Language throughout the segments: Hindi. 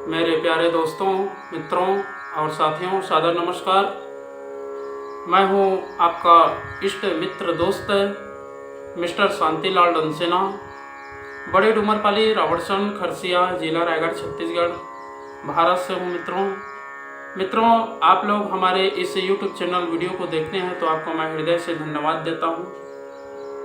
मेरे प्यारे दोस्तों, मित्रों और साथियों, सादर नमस्कार। मैं हूं आपका इष्ट मित्र दोस्त मिस्टर शांतिलाल डंसेना, बड़े डूमरपाली, रावड़सन, खरसिया, जिला रायगढ़, छत्तीसगढ़, भारत से हूं। मित्रों, आप लोग हमारे इस YouTube चैनल वीडियो को देखते हैं तो आपको मैं हृदय से धन्यवाद देता हूं।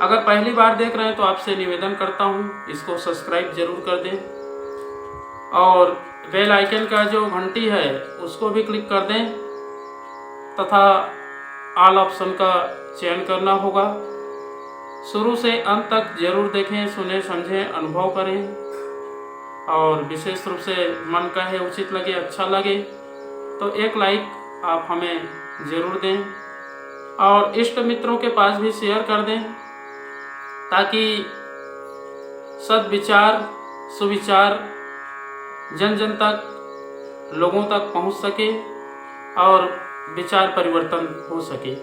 अगर पहली बार देख रहे हैं तो आपसे निवेदन करता हूं, इसको सब्सक्राइब जरूर कर दें और बेल आइकन का जो घंटी है उसको भी क्लिक कर दें तथा ऑल ऑप्शन का चयन करना होगा। शुरू से अंत तक जरूर देखें, सुने, समझें, अनुभव करें और विशेष रूप से मन कहे, उचित लगे, अच्छा लगे तो एक लाइक आप हमें ज़रूर दें और इष्ट मित्रों के पास भी शेयर कर दें ताकि सद्विचार, सुविचार जन जन तक, लोगों तक पहुंच सके और विचार परिवर्तन हो सके।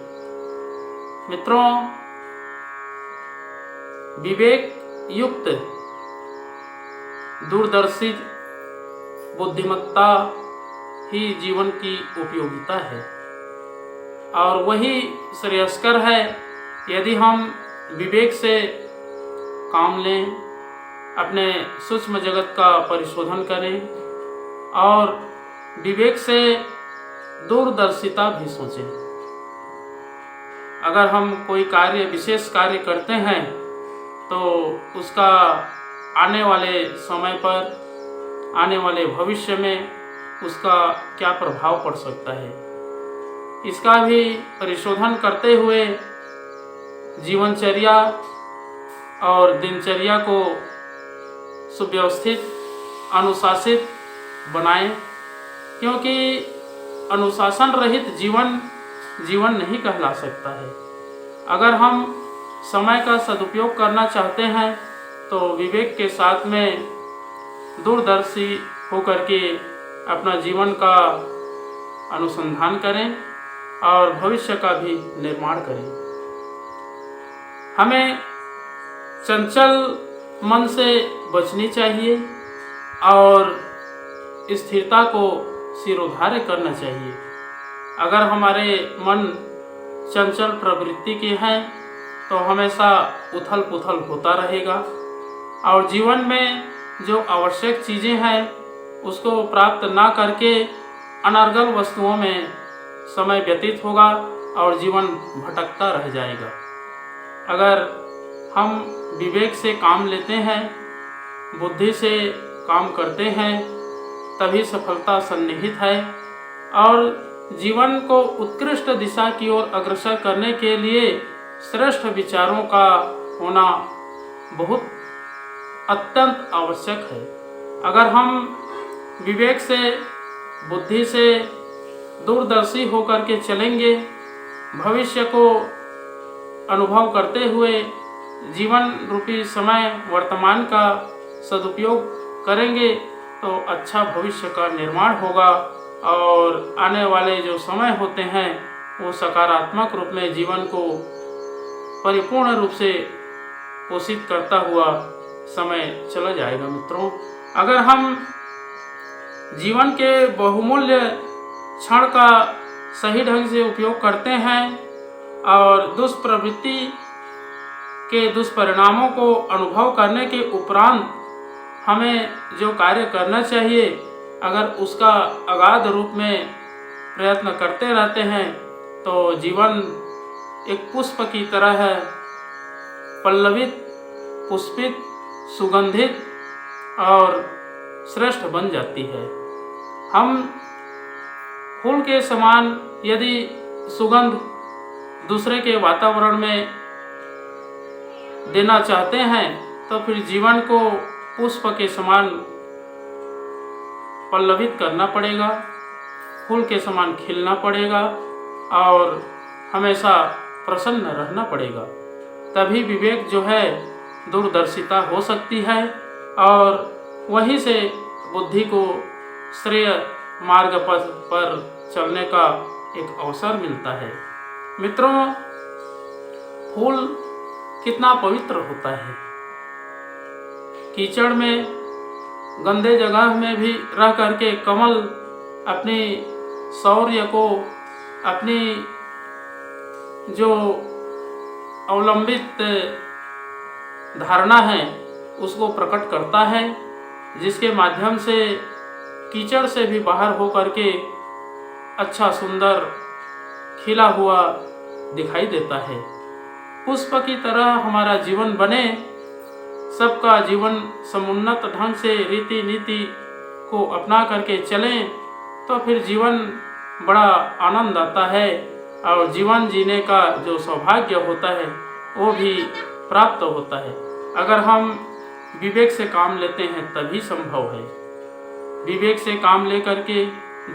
मित्रों, विवेक युक्त दूरदर्शी बुद्धिमत्ता ही जीवन की उपयोगिता है और वही श्रेयस्कर है यदि हम विवेक से काम लें, अपने सूक्ष्म जगत का परिशोधन करें और विवेक से दूरदर्शिता भी सोचें। अगर हम कोई कार्य, विशेष कार्य करते हैं तो उसका आने वाले समय पर, आने वाले भविष्य में उसका क्या प्रभाव पड़ सकता है, इसका भी परिशोधन करते हुए जीवनचर्या और दिनचर्या को सुव्यवस्थित, अनुशासित बनाएं, क्योंकि अनुशासन रहित जीवन नहीं कहला सकता है। अगर हम समय का सदुपयोग करना चाहते हैं तो विवेक के साथ में दूरदर्शी होकर के अपना जीवन का अनुसंधान करें और भविष्य का भी निर्माण करें। हमें चंचल मन से बचनी चाहिए और स्थिरता को सिरोधार्य करना चाहिए। अगर हमारे मन चंचल प्रवृत्ति के हैं तो हमेशा उथल पुथल होता रहेगा और जीवन में जो आवश्यक चीज़ें हैं उसको प्राप्त ना करके अनर्गल वस्तुओं में समय व्यतीत होगा और जीवन भटकता रह जाएगा। अगर हम विवेक से काम लेते हैं, बुद्धि से काम करते हैं, तभी सफलता सन्निहित है और जीवन को उत्कृष्ट दिशा की ओर अग्रसर करने के लिए श्रेष्ठ विचारों का होना बहुत अत्यंत आवश्यक है। अगर हम विवेक से, बुद्धि से दूरदर्शी होकर के चलेंगे, भविष्य को अनुभव करते हुए जीवन रूपी समय, वर्तमान का सदुपयोग करेंगे तो अच्छा भविष्य का निर्माण होगा और आने वाले जो समय होते हैं वो सकारात्मक रूप में जीवन को परिपूर्ण रूप से पोषित करता हुआ समय चला जाएगा। मित्रों, अगर हम जीवन के बहुमूल्य क्षण का सही ढंग से उपयोग करते हैं और दुष्प्रवृत्ति के दुष्परिणामों को अनुभव करने के उपरांत हमें जो कार्य करना चाहिए, अगर उसका अगाध रूप में प्रयत्न करते रहते हैं तो जीवन एक पुष्प की तरह है, पल्लवित, पुष्पित, सुगंधित और श्रेष्ठ बन जाती है। हम फूल के समान यदि सुगंध दूसरे के वातावरण में देना चाहते हैं तो फिर जीवन को पुष्प के समान पल्लवित करना पड़ेगा, फूल के समान खिलना पड़ेगा और हमेशा प्रसन्न रहना पड़ेगा। तभी विवेक जो है दूरदर्शिता हो सकती है और वहीं से बुद्धि को श्रेय मार्ग पथ पर चलने का एक अवसर मिलता है। मित्रों, फूल कितना पवित्र होता है। कीचड़ में गंदे जगह में भी रह करके कमल अपनी शौर्य को, अपनी जो अवलंबित धारणा है उसको प्रकट करता है, जिसके माध्यम से कीचड़ से भी बाहर हो करके अच्छा सुंदर खिला हुआ दिखाई देता है। पुष्प की तरह हमारा जीवन बने, सबका जीवन समुन्नत ढंग से रीति नीति को अपना करके चलें, तो फिर जीवन बड़ा आनंद आता है और जीवन जीने का जो सौभाग्य होता है वो भी प्राप्त होता है। अगर हम विवेक से काम लेते हैं तभी संभव है। विवेक से काम लेकर के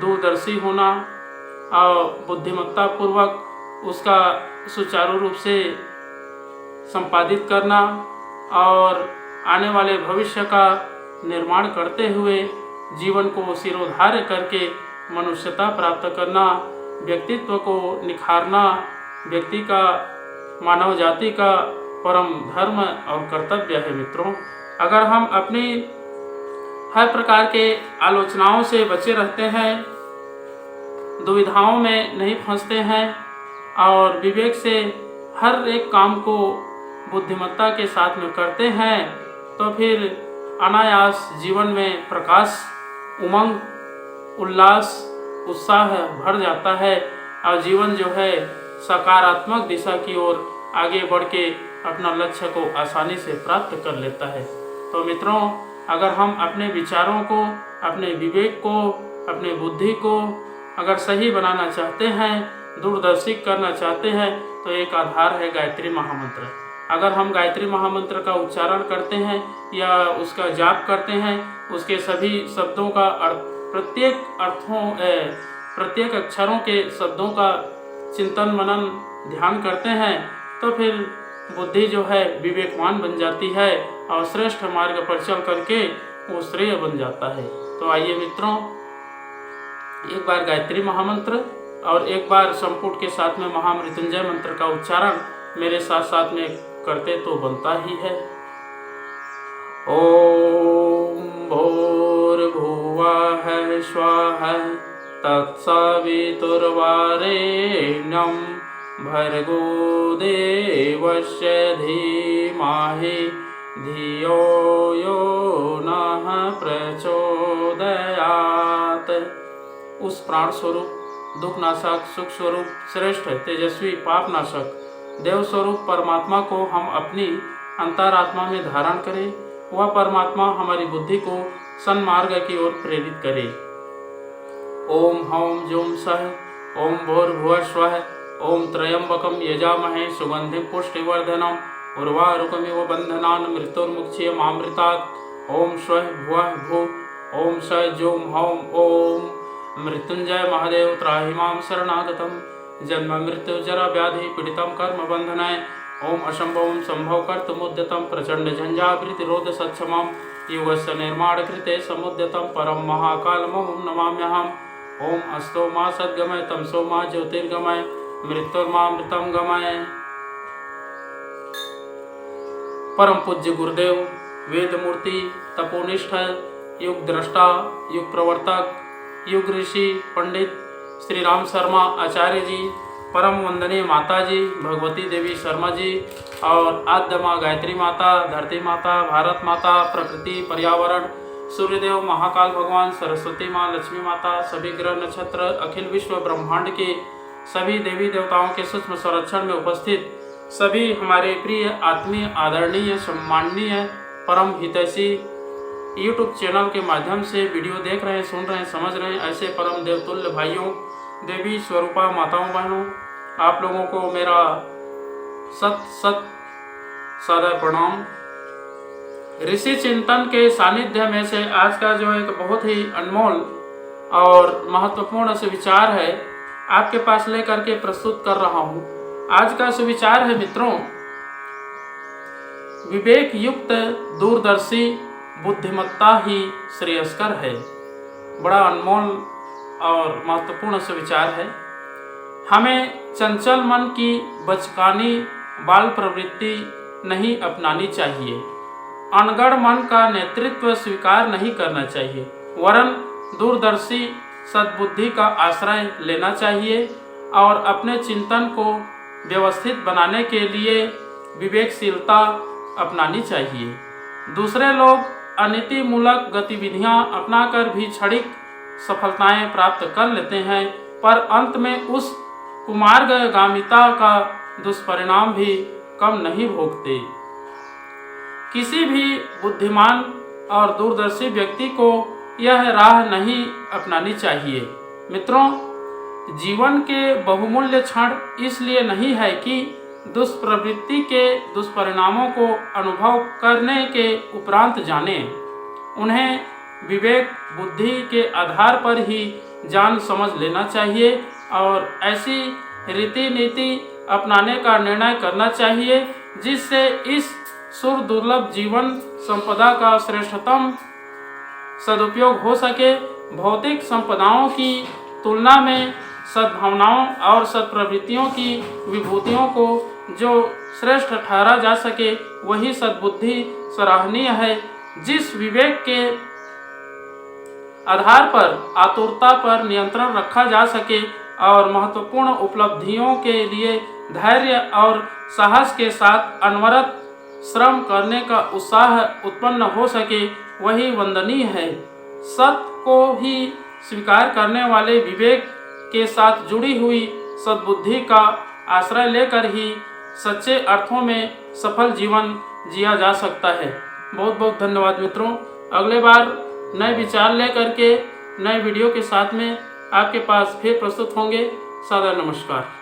दूरदर्शी होना और बुद्धिमत्ता पूर्वक उसका सुचारू रूप से संपादित करना और आने वाले भविष्य का निर्माण करते हुए जीवन को सिरोधार्य करके मनुष्यता प्राप्त करना, व्यक्तित्व को निखारना व्यक्ति का, मानव जाति का परम धर्म और कर्तव्य है। मित्रों, अगर हम अपनी हर प्रकार के आलोचनाओं से बचे रहते हैं, दुविधाओं में नहीं फंसते हैं और विवेक से हर एक काम को बुद्धिमत्ता के साथ में करते हैं, तो फिर अनायास जीवन में प्रकाश, उमंग, उल्लास, उत्साह भर जाता है और जीवन जो है सकारात्मक दिशा की ओर आगे बढ़ के अपना लक्ष्य को आसानी से प्राप्त कर लेता है। तो मित्रों, अगर हम अपने विचारों को, अपने विवेक को, अपने बुद्धि को अगर सही बनाना चाहते हैं, दूरदर्शी करना चाहते हैं, तो एक आधार है गायत्री महामंत्र। अगर हम गायत्री महामंत्र का उच्चारण करते हैं या उसका जाप करते हैं, उसके सभी शब्दों का प्रत्येक अक्षरों के शब्दों का चिंतन मनन ध्यान करते हैं, तो फिर बुद्धि जो है विवेकवान बन जाती है और श्रेष्ठ मार्ग पर चल करके वो श्रेय बन जाता है। तो आइए मित्रों, एक बार गायत्री महामंत्र और एक बार संपुट के साथ में महामृत्युंजय मंत्र का उच्चारण मेरे साथ साथ में करते तो बनता ही है। ओम भूर्भुवः स्वः तत्सवितुर्वरेण्यं भर्गो देवस्य धीमहि धियो यो नः प्रचोदयात्। उस प्राण स्वरूप, दुखनाशक, सुख स्वरूप, श्रेष्ठ, तेजस्वी, पापनाशक, देव स्वरूप परमात्मा को हम अपनी अंतरात्मा में धारण करें। वह परमात्मा हमारी बुद्धि को सन्मार्ग की ओर प्रेरित करे। ओम हौम जूम सह ओम भूर्भुवः स्वः ओम त्र्यंबकं यजामहे सुगंधिं पुष्टिवर्धनम् उर्वारुकमिव बन्धनान् मृत्युर्मुक्षीयमामृतात्। ओम स्वः भुवः भुः ओम स जूम हौम ओम मृत्युंजय महादेव त्राहि मां शरणागतम् जन्म मृत्यु जरा व्याधि पीड़ितं कर्म बंधनाय। ओम असंभवं संभव कर्तुमुद्यतं प्रचंड झंझावृतिरोध सक्षमं युगस्य निर्माण कृते समुद्यतं परम महाकालमहं नमाम्यहम्। ओम अस्तो मा सद्गमय तमसो मा ज्योतिर्गमय मृत्युर्मामृतं गमय। परम पूज्य गुरुदेव, वेद मूर्ति, तपोनिष्ठ, युग दृष्टा, युग प्रवर्तक, युग ऋषि पंडित श्री राम शर्मा आचार्य जी, परम वंदनीय माता जी भगवती देवी शर्मा जी और आद्य माँ गायत्री माता, धरती माता, भारत माता, प्रकृति, पर्यावरण, सूर्यदेव, महाकाल भगवान, सरस्वती माँ, लक्ष्मी माता, सभी ग्रह नक्षत्र, अखिल विश्व ब्रह्मांड के सभी देवी देवताओं के सूक्ष्म संरक्षण में उपस्थित सभी हमारे प्रिय, आत्मीय, आदरणीय, सम्माननीय, परम हितैषी यूट्यूब चैनल के माध्यम से वीडियो देख रहे हैं, सुन रहे हैं, समझ रहे हैं, ऐसे परम देवतुल्य भाइयों, देवी स्वरूपा माताओं, बहनों, आप लोगों को मेरा सत सादर प्रणाम। ऋषि चिंतन के सानिध्य में से आज का जो एक बहुत ही अनमोल और महत्वपूर्ण सुविचार है, आपके पास लेकर के प्रस्तुत कर रहा हूँ। आज का सुविचार है मित्रों, विवेक युक्त दूरदर्शी बुद्धिमत्ता ही श्रेयस्कर है। बड़ा अनमोल और महत्वपूर्ण सुविचार है। हमें चंचल मन की बचकानी बाल प्रवृत्ति नहीं अपनानी चाहिए। अनगढ़ मन का नेतृत्व स्वीकार नहीं करना चाहिए, वरन दूरदर्शी सद्बुद्धि का आश्रय लेना चाहिए और अपने चिंतन को व्यवस्थित बनाने के लिए विवेकशीलता अपनानी चाहिए। दूसरे लोग अनीतिमूलक गतिविधियां अपनाकर भी क्षणिक सफलताएं प्राप्त कर लेते हैं, पर अंत में उस कुमार्गामिता का दुष्परिणाम भी कम नहीं भोगते। किसी भी बुद्धिमान और दूरदर्शी व्यक्ति को यह राह नहीं अपनानी चाहिए। मित्रों, जीवन के बहुमूल्य क्षण इसलिए नहीं है कि दुष्प्रवृत्ति के दुष्परिणामों को अनुभव करने के उपरांत जानें, उन्हें विवेक बुद्धि के आधार पर ही जान समझ लेना चाहिए और ऐसी रीति नीति अपनाने का निर्णय करना चाहिए जिससे इस सुर दुर्लभ जीवन संपदा का श्रेष्ठतम सदुपयोग हो सके। भौतिक संपदाओं की तुलना में सद्भावनाओं और सत्प्रवृत्तियों की विभूतियों को जो श्रेष्ठ ठहरा जा सके वही सद्बुद्धि सराहनीय है। जिस विवेक के आधार पर आतुरता पर नियंत्रण रखा जा सके और महत्वपूर्ण उपलब्धियों के लिए धैर्य और साहस के साथ अनवरत श्रम करने का उत्साह उत्पन्न हो सके वही वंदनीय है। सत्य को ही स्वीकार करने वाले विवेक के साथ जुड़ी हुई सद्बुद्धि का आश्रय लेकर ही सच्चे अर्थों में सफल जीवन जिया जा सकता है। बहुत बहुत धन्यवाद मित्रों। अगले बार नए विचार लेकर के नए वीडियो के साथ में आपके पास फिर प्रस्तुत होंगे। सादर नमस्कार।